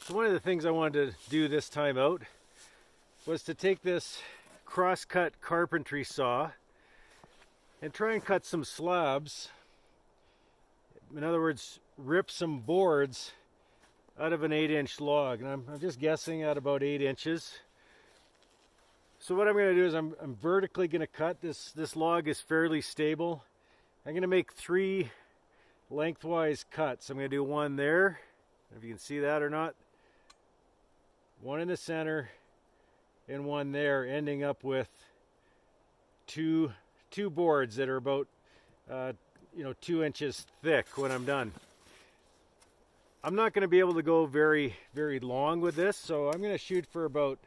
So one of the things I wanted to do this time out was to take this cross-cut carpentry saw and try and cut some slabs. In other words, rip some boards out of an 8-inch log. And I'm just guessing at about 8 inches. So what I'm going to do is I'm vertically going to cut. This log is fairly stable. I'm going to make 3 lengthwise cuts. I'm going to do one there. I don't know if you can see that or not. One in the center and one there, ending up with two boards that are about 2 inches thick when I'm done. I'm not going to be able to go very long with this, so I'm going to shoot for about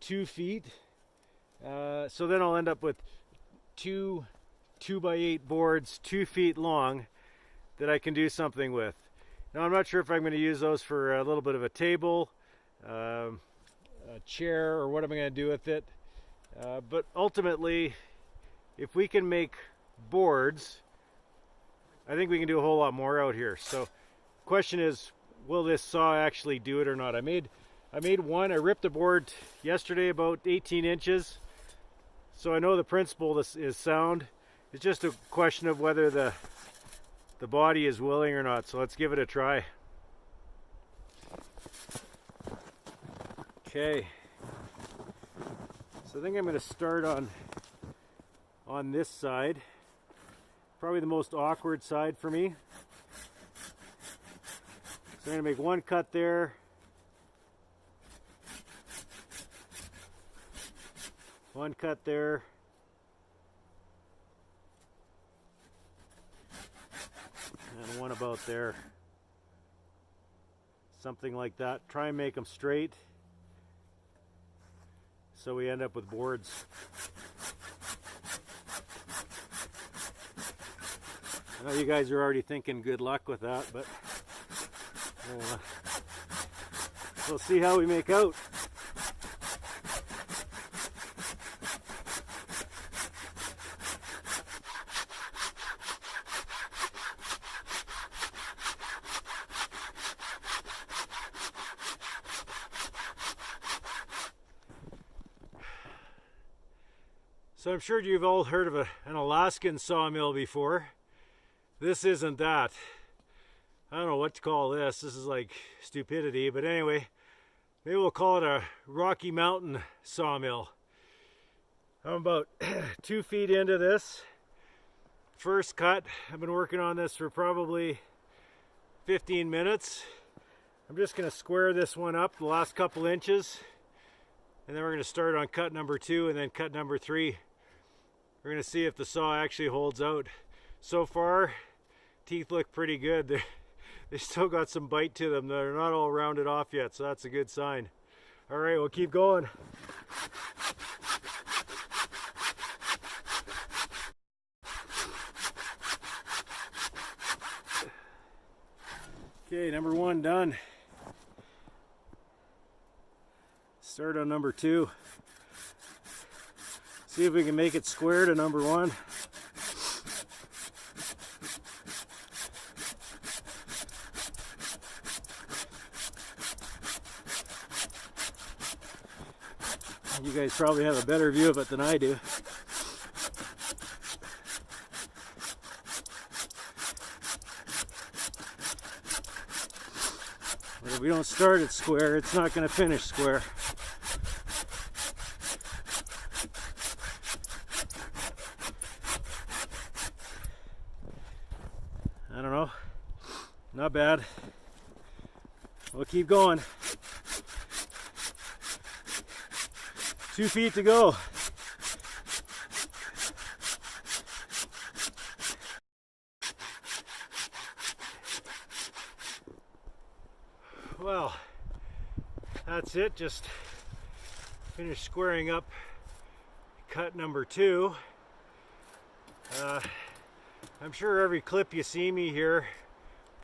2 feet. So then I'll end up with 2 2x8 boards 2 feet long that I can do something with. Now I'm not sure if I'm going to use those for a little bit of a table, a chair, or what am I going to do with it. But ultimately, if we can make boards, I think we can do a whole lot more out here. So question is, will this saw actually do it or not? I made one. I ripped a board yesterday about 18 inches. So I know the principle is sound. It's just a question of whether the body is willing or not. So let's give it a try. Okay. So I think I'm going to start on this side. Probably the most awkward side for me. So I'm going to make one cut there. One cut there. And one about there. Something like that. Try and make them straight, so we end up with boards. I know you guys are already thinking good luck with that, but we'll see how we make out. So I'm sure you've all heard of an Alaskan sawmill before. This isn't that. I don't know what to call this. This is like stupidity, but anyway, maybe we'll call it a Rocky Mountain sawmill. I'm about 2 feet into this first cut. I've been working on this for probably 15 minutes. I'm just going to square this one up the last couple inches, and then we're going to start on cut number 2 and then cut number 3. We're going to see if the saw actually holds out. So far, teeth look pretty good. They still got some bite to them. They're not all rounded off yet, so that's a good sign. All right, we'll keep going. Okay, number 1 done. Start on number 2. See if we can make it square to number 1. You guys probably have a better view of it than I do. But if we don't start it square, it's not going to finish square. I don't know. Not bad. We'll keep going. 2 feet to go. Well, that's it. Just finished squaring up cut number 2. I'm sure every clip you see me here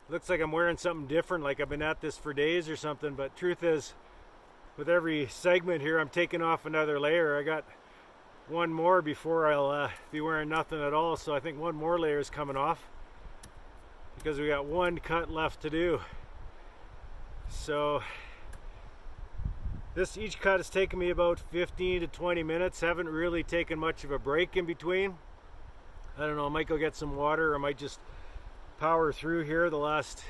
looks like I'm wearing something different, like I've been at this for days or something, but truth is, with every segment here, I'm taking off another layer. I got one more before I'll be wearing nothing at all, so I think one more layer is coming off because we got one cut left to do. So each cut has taken me about 15 to 20 minutes. Haven't really taken much of a break in between. I don't know, I might go get some water, or I might just power through here the last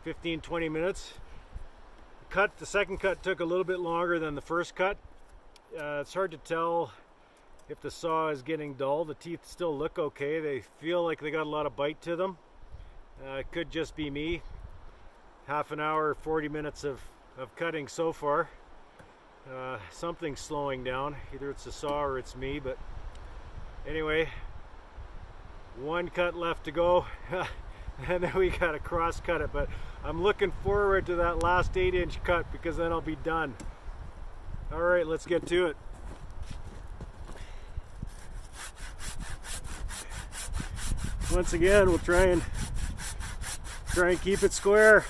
15-20 minutes. The second cut took a little bit longer than the first cut. It's hard to tell if the saw is getting dull. The teeth still look okay. They feel like they got a lot of bite to them. It could just be me. Half an hour, 40 minutes of cutting so far. Something's slowing down. Either it's the saw or it's me, but anyway, one cut left to go. And then we gotta cross cut it, but I'm looking forward to that last 8-inch cut because then I'll be done. All right, let's get to it. Once again, we'll try and keep it square.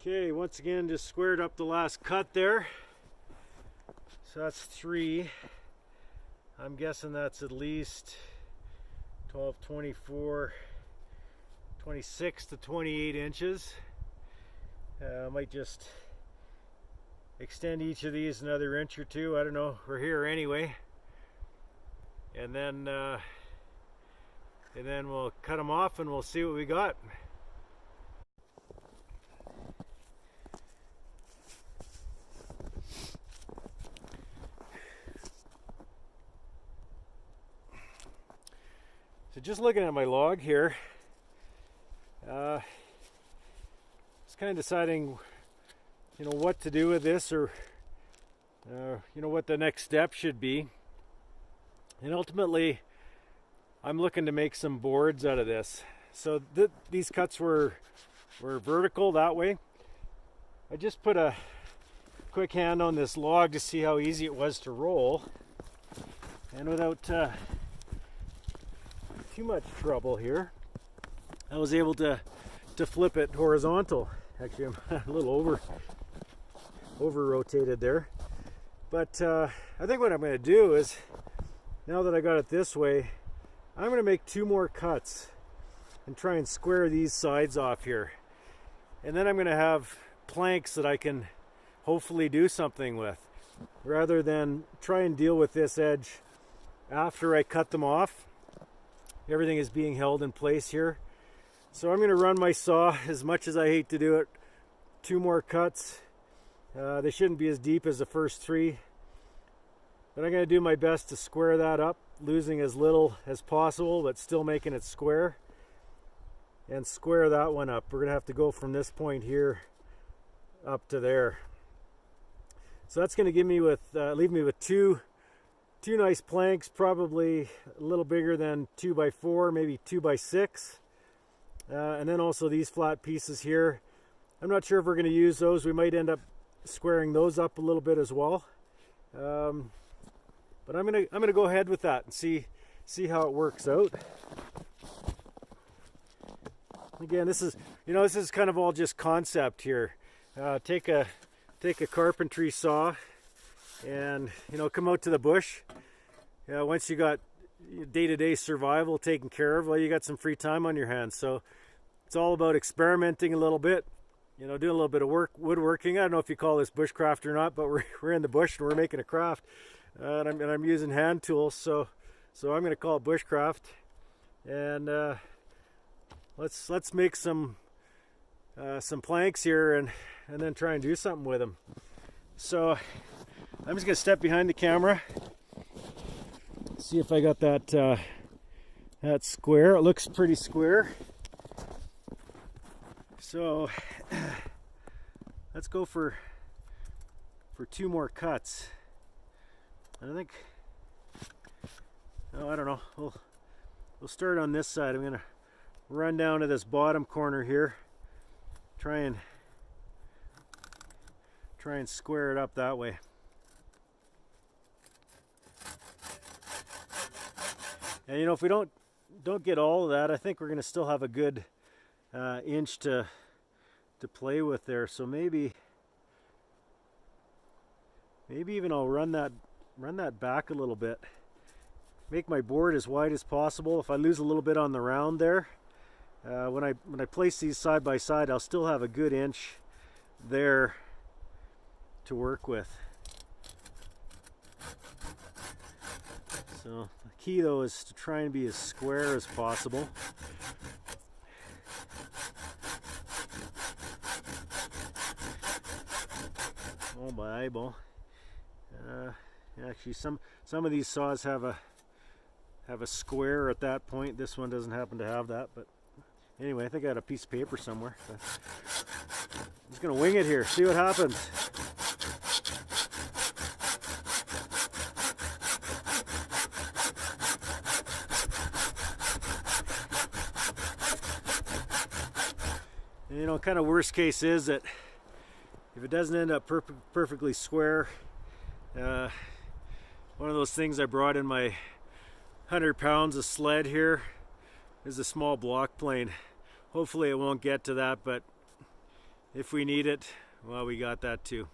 Okay, once again, just squared up the last cut there. So that's 3. I'm guessing that's at least 12, 24, 26 to 28 inches. I might just extend each of these another inch or two. I don't know, we're here anyway. And then we'll cut them off and we'll see what we got. So just looking at my log here, just kind of deciding, what to do with this, or what the next step should be. And ultimately, I'm looking to make some boards out of this. So these cuts were vertical that way. I just put a quick hand on this log to see how easy it was to roll, and without too much trouble here, I was able to flip it horizontal. Actually, I'm a little over rotated there, but I think what I'm going to do is, now that I got it this way, I'm going to make 2 more cuts and try and square these sides off here, and then I'm going to have planks that I can hopefully do something with, rather than try and deal with this edge after I cut them off. Everything is being held in place here. So I'm going to run my saw, as much as I hate to do it, 2 more cuts. They shouldn't be as deep as the first 3. But I'm going to do my best to square that up, losing as little as possible, but still making it square. And square that one up. We're going to have to go from this point here up to there. So that's going to give me leave me with two nice planks, probably a little bigger than 2x4, maybe 2x6. And then also these flat pieces here. I'm not sure if we're going to use those. We might end up squaring those up a little bit as well. But I'm gonna go ahead with that and see how it works out. Again, this is kind of all just concept here. Take a carpentry saw and come out to the bush. Once you got day-to-day survival taken care of, well, you got some free time on your hands. So it's all about experimenting a little bit, doing a little bit of woodworking. I don't know if you call this bushcraft or not, but we're in the bush and we're making a craft, and I'm using hand tools. So I'm going to call it bushcraft, and let's make some planks here and then try and do something with them. So I'm just going to step behind the camera, see if I got that square. It looks pretty square. So let's go for 2 more cuts. I think, I don't know. We'll start on this side. I'm going to run down to this bottom corner here, try and try and square it up that way. And you know, if we don't get all of that, I think we're going to still have a good inch to play with there. So maybe even I'll run that back a little bit. Make my board as wide as possible. If I lose a little bit on the round there, when I place these side by side, I'll still have a good inch there to work with. So the key though is to try and be as square as possible. Oh, my eyeball. Actually, some of these saws have a square at that point. This one doesn't happen to have that, but anyway, I think I had a piece of paper somewhere. So I'm just gonna wing it here, see what happens. And, you know, kind of worst case is that if it doesn't end up perfectly square, one of those things I brought in my 100 pounds of sled here is a small block plane. Hopefully it won't get to that, but if we need it, well, we got that too.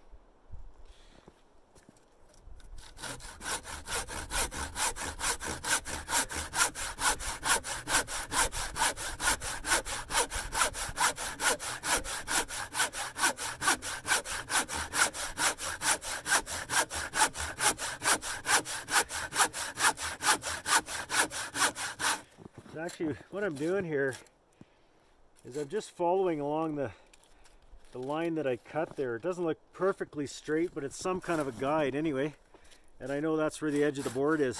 Actually, what I'm doing here is I'm just following along the line that I cut there. It doesn't look perfectly straight, but it's some kind of a guide anyway, and I know that's where the edge of the board is.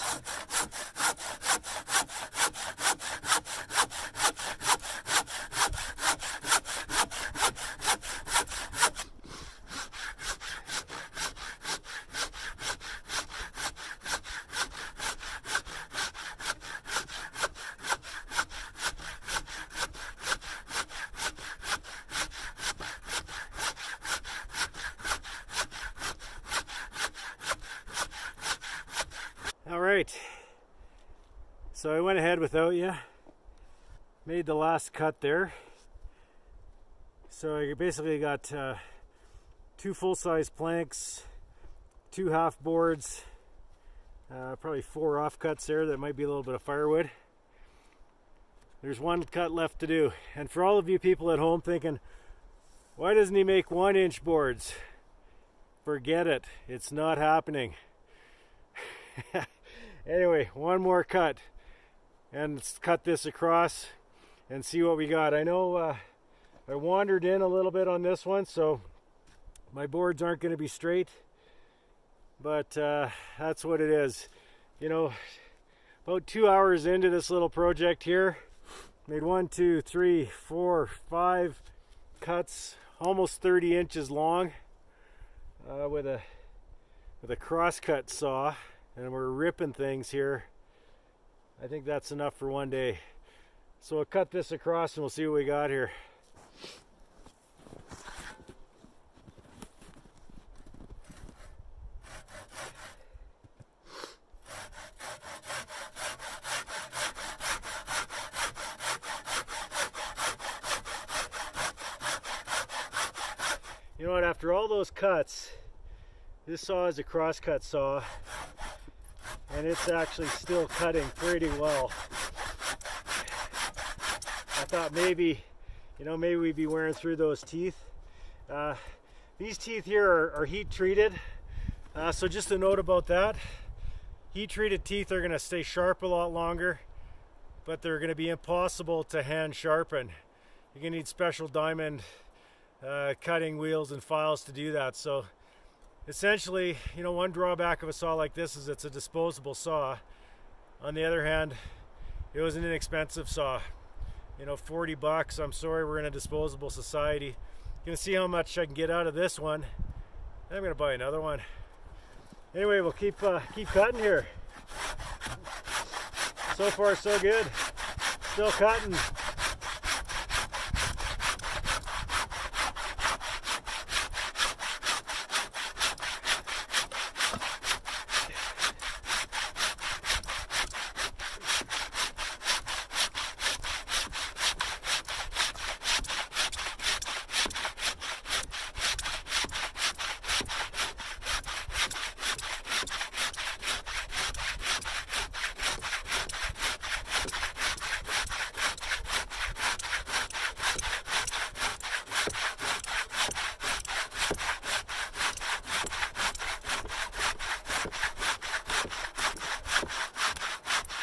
Alright, so I went ahead without you, made the last cut there. So I basically got 2 full-size planks, 2 half boards, probably 4 offcuts there that might be a little bit of firewood. There's 1 cut left to do. And for all of you people at home thinking, why doesn't he make 1-inch boards? Forget it, it's not happening. Anyway, 1 more cut, and let's cut this across and see what we got. I know I wandered in a little bit on this one, so my boards aren't going to be straight, but that's what it is. You know, about 2 hours into this little project here, made 1, 2, 3, 4, 5 cuts, almost 30 inches long, with a crosscut saw. And we're ripping things here. I think that's enough for one day. So we'll cut this across and we'll see what we got here. You know what, after all those cuts, this saw is a crosscut saw. And it's actually still cutting pretty well. I thought maybe we'd be wearing through those teeth. These teeth here are heat treated. So just a note about that. Heat treated teeth are going to stay sharp a lot longer, but they're going to be impossible to hand sharpen. You're going to need special diamond cutting wheels and files to do that. So essentially, you know, one drawback of a saw like this is it's a disposable saw. On the other hand, it was an inexpensive saw. You know, 40 bucks. I'm sorry, we're in a disposable society. Gonna see how much I can get out of this one. I'm gonna buy another one. Anyway, we'll keep cutting here. So far, so good. Still cutting.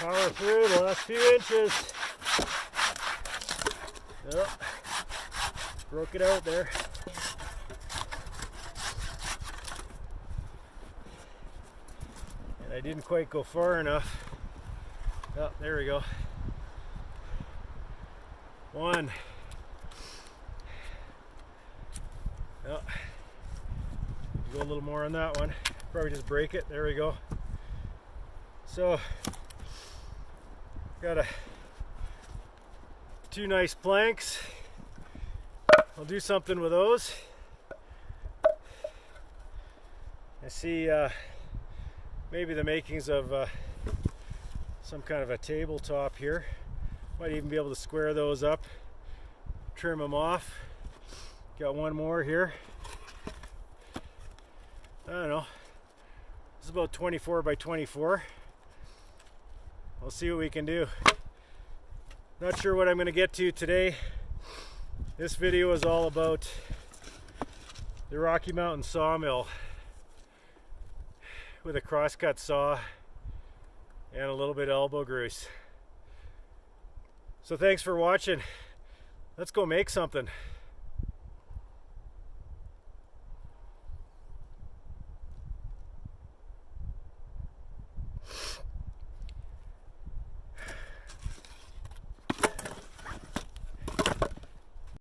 Power through the last few inches. Oh, broke it out there. And I didn't quite go far enough. Oh, there we go. One. Oh, go a little more on that one. Probably just break it. There we go. So, got two nice planks. I'll do something with those. I see maybe the makings of some kind of a tabletop here. Might even be able to square those up, trim them off. Got one more here. I don't know. This is about 24 by 24. We'll see what we can do. Not sure what I'm going to get to today. This video is all about the Rocky Mountain Sawmill with a crosscut saw and a little bit of elbow grease. So thanks for watching. Let's go make something.